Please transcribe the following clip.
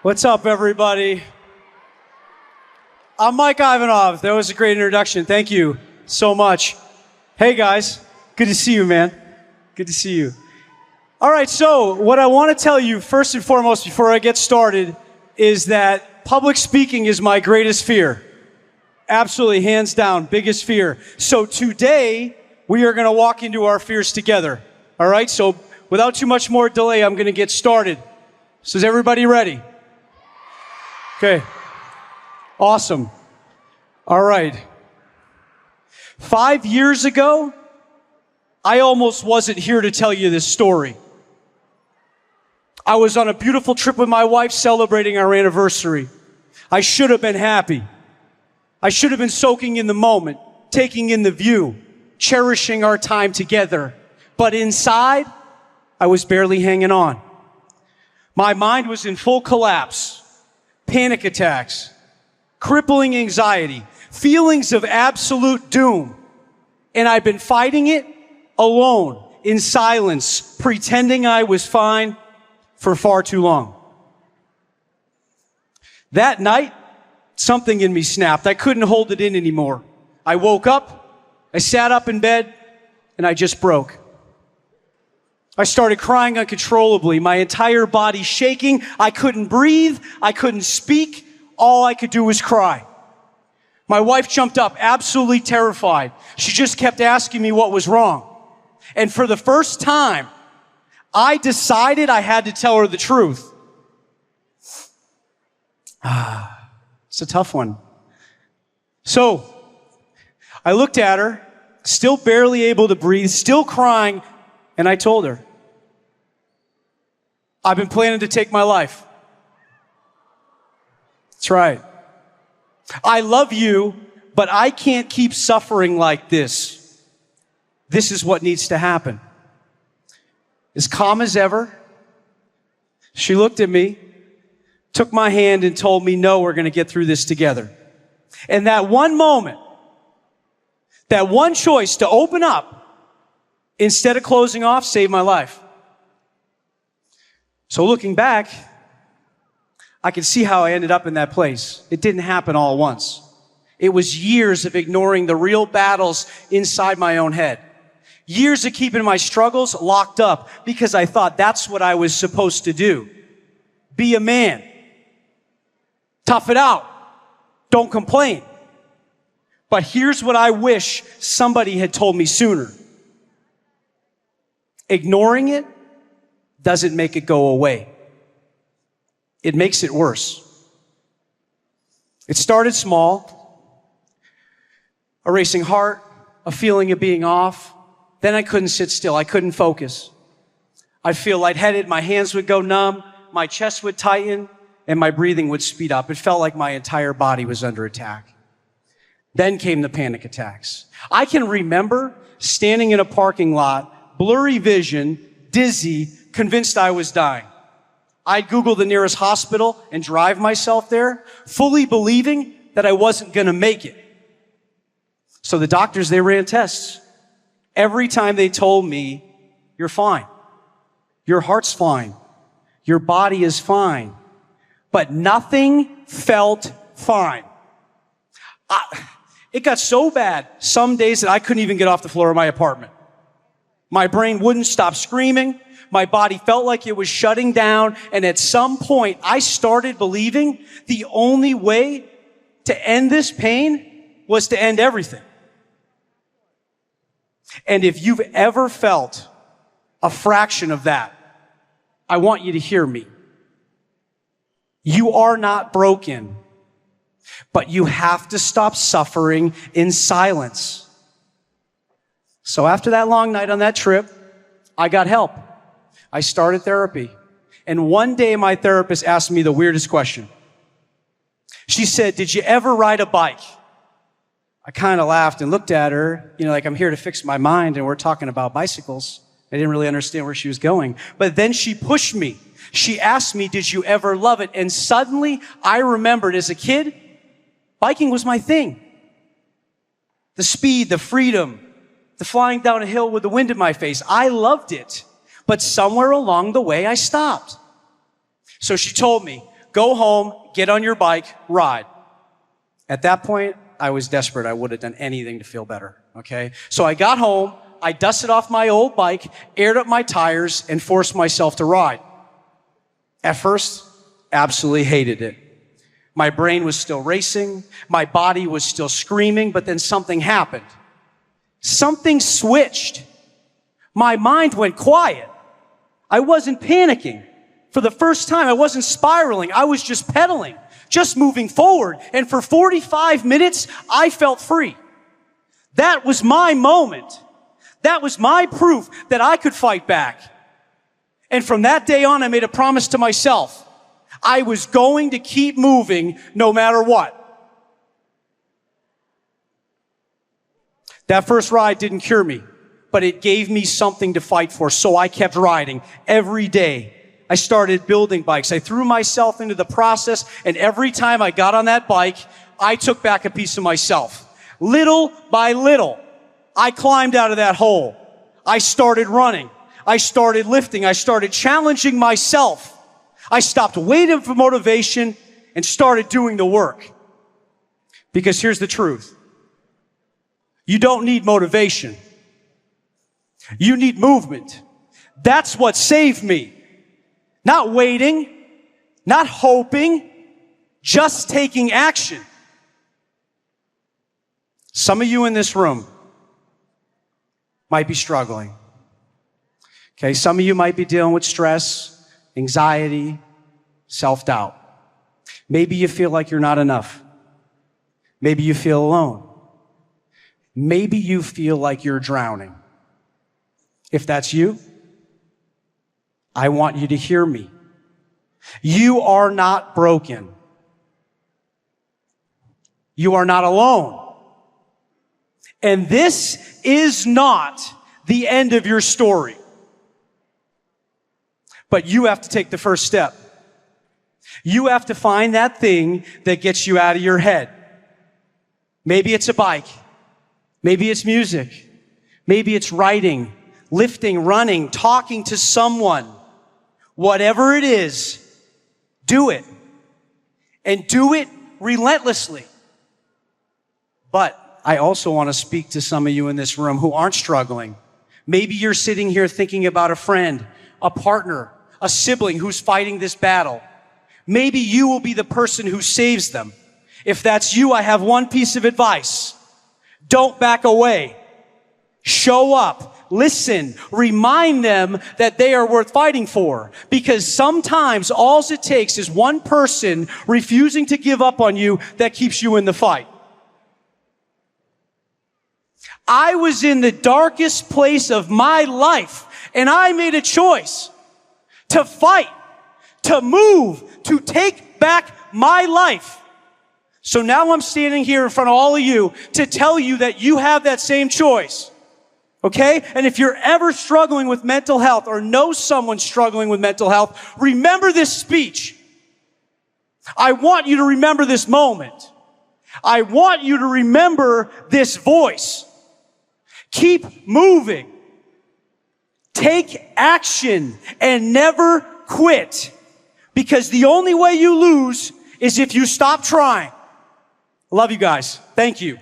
What's up, everybody? I'm Mike Ivanov. That was a great introduction. Thank you so much. Hey, guys. Good to see you, man. Good to see you. All right, so what I want to tell you first and foremost before I get started is that public speaking is my greatest fear. Absolutely, hands down, biggest fear. So today, we are going to walk into our fears together. All right, so without too much more delay, I'm going to get started. So is everybody ready? Okay. Awesome. All right. 5 years ago, I almost wasn't here to tell you this story. I was on a beautiful trip with my wife celebrating our anniversary. I should have been happy. I should have been soaking in the moment, taking in the view, cherishing our time together. But inside, I was barely hanging on. My mind was in full collapse, panic attacks, crippling anxiety, feelings of absolute doom. And I've been fighting it alone, in silence, pretending I was fine for far too long. That night, something in me snapped. I couldn't hold it in anymore. I woke up, I sat up in bed, and I just broke. I started crying uncontrollably, my entire body shaking. I couldn't breathe. I couldn't speak. All I could do was cry. My wife jumped up, absolutely terrified. She just kept asking me what was wrong. And for the first time, I decided I had to tell her the truth. It's a tough one. So, I looked at her, still barely able to breathe, still crying, and I told her, I've been planning to take my life. That's right. I love you, but I can't keep suffering like this. This is what needs to happen. As calm as ever, she looked at me, took my hand, and told me, no, we're going to get through this together. And that one moment, that one choice to open up instead of closing off saved my life. So looking back, I can see how I ended up in that place. It didn't happen all at once. It was years of ignoring the real battles inside my own head. Years of keeping my struggles locked up because I thought that's what I was supposed to do. Be a man. Tough it out. Don't complain. But here's what I wish somebody had told me sooner. Ignoring it doesn't make it go away. It makes it worse. It started small. A racing heart, a feeling of being off. Then I couldn't sit still. I couldn't focus. I'd feel lightheaded. My hands would go numb. My chest would tighten and my breathing would speed up. It felt like my entire body was under attack. Then came the panic attacks. I can remember standing in a parking lot, blurry vision, dizzy, convinced I was dying. I'd Google the nearest hospital and drive myself there, fully believing that I wasn't going to make it. So the doctors, they ran tests. Every time they told me, you're fine. Your heart's fine. Your body is fine. But nothing felt fine. It got so bad some days that I couldn't even get off the floor of my apartment. My brain wouldn't stop screaming. My body felt like it was shutting down. And at some point, I started believing the only way to end this pain was to end everything. And if you've ever felt a fraction of that, I want you to hear me. You are not broken, but you have to stop suffering in silence. So after that long night on that trip, I got help. I started therapy. And one day my therapist asked me the weirdest question. She said, did you ever ride a bike? I kind of laughed and looked at her, like I'm here to fix my mind and we're talking about bicycles. I didn't really understand where she was going. But then she pushed me. She asked me, did you ever love it? And suddenly I remembered as a kid, biking was my thing. The speed, the freedom, the flying down a hill with the wind in my face. I loved it. But somewhere along the way, I stopped. So she told me, go home, get on your bike, ride. At that point, I was desperate. I would have done anything to feel better, okay? So I got home, I dusted off my old bike, aired up my tires, and forced myself to ride. At first, absolutely hated it. My brain was still racing, my body was still screaming, but then something happened. Something switched. My mind went quiet. I wasn't panicking. For the first time, I wasn't spiraling. I was just pedaling, just moving forward. And for 45 minutes, I felt free. That was my moment. That was my proof that I could fight back. And from that day on, I made a promise to myself. I was going to keep moving no matter what. That first ride didn't cure me, but it gave me something to fight for, so I kept riding every day. I started building bikes. I threw myself into the process, and every time I got on that bike, I took back a piece of myself. Little by little, I climbed out of that hole. I started running. I started lifting. I started challenging myself. I stopped waiting for motivation and started doing the work. Because here's the truth. You don't need motivation. You need movement. That's what saved me. Not waiting, not hoping, just taking action. Some of you in this room might be struggling. Okay, some of you might be dealing with stress, anxiety, self-doubt. Maybe you feel like you're not enough. Maybe you feel alone. Maybe you feel like you're drowning. If that's you, I want you to hear me. You are not broken. You are not alone. And this is not the end of your story. But you have to take the first step. You have to find that thing that gets you out of your head. Maybe it's a bike. Maybe it's music. Maybe it's writing, lifting, running, talking to someone. Whatever it is, do it. And do it relentlessly. But I also want to speak to some of you in this room who aren't struggling. Maybe you're sitting here thinking about a friend, a partner, a sibling who's fighting this battle. Maybe you will be the person who saves them. If that's you, I have one piece of advice. Don't back away. Show up. Listen. Remind them that they are worth fighting for. Because sometimes all it takes is one person refusing to give up on you that keeps you in the fight. I was in the darkest place of my life, and I made a choice to fight, to move, to take back my life. So now I'm standing here in front of all of you to tell you that you have that same choice. Okay? And if you're ever struggling with mental health or know someone struggling with mental health, remember this speech. I want you to remember this moment. I want you to remember this voice. Keep moving. Take action and never quit. Because the only way you lose is if you stop trying. Love you guys. Thank you.